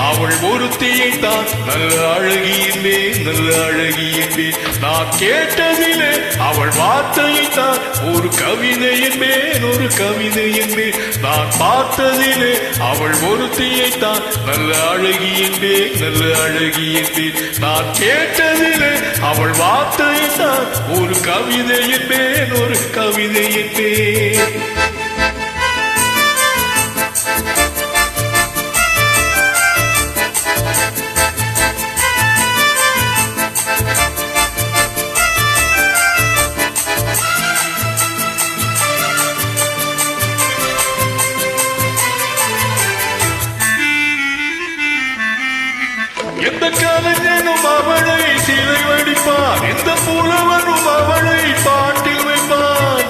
அவள் ஒருத்தியை தான் நல்ல அழகி என்பேன், நல்ல அழகி என்பேன். நான் கேட்டதிலே அவள் வார்த்தையை தான் ஒரு கவிதை என்பேன், ஒரு கவிதை என்பேன். நான் பார்த்ததிலே அவள் ஒருத்தியை தான் நல்ல அழகி என்பேன், நல்ல அழகி என்பேன். நான் கேட்டதிலே அவள் வார்த்தையை தான் ஒரு கவிதை என்பேன், ஒரு கவிதை என்பேன். எந்த கலைஞனும் அவளை சிலை வடிப்பான், எந்த புலவனும் அவளை பாட்டில் வைப்பான்.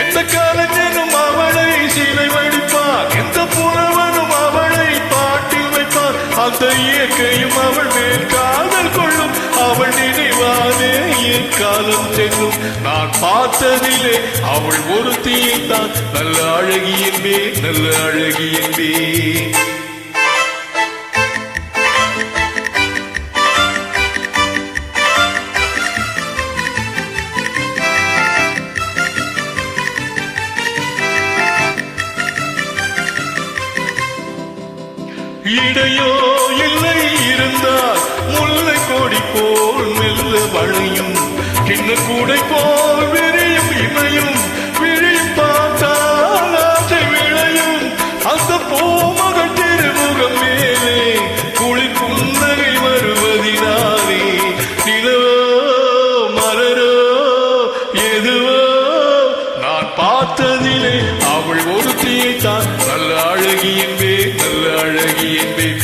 எந்த கலைஞனும் அவளை சிலை வடிப்பான், எந்த புலவனும் அவளை பாட்டில் வைப்பான். அந்த இயற்கையும் அவள் மேல் காதல் கொள்ளும், அவள் நினைவானே என் காலம் செல்லும். நான் பார்த்ததிலே அவள் ஒருத்தியை தான் நல்ல அழகி என்பேன், நல்ல அழகி என்பேன். இடையோ இல்லை இருந்தால் முல்லை கொடி போல் மெல்ல வளையும், சின்ன கூடை போல் விரியும் இமையும், விழியும் பார்த்தால் ஆசை விளையும். அந்த பூமகள் திருமுகம் மேலே குளிர் புன்னகை வருவதினாலே நிலவோ மலரோ எதுவோ நான் பார்த்ததிலே அவள் ஒருத்தியை தான் நல்ல அழகி என்பேன், நல்ல அழகி என்பேன்.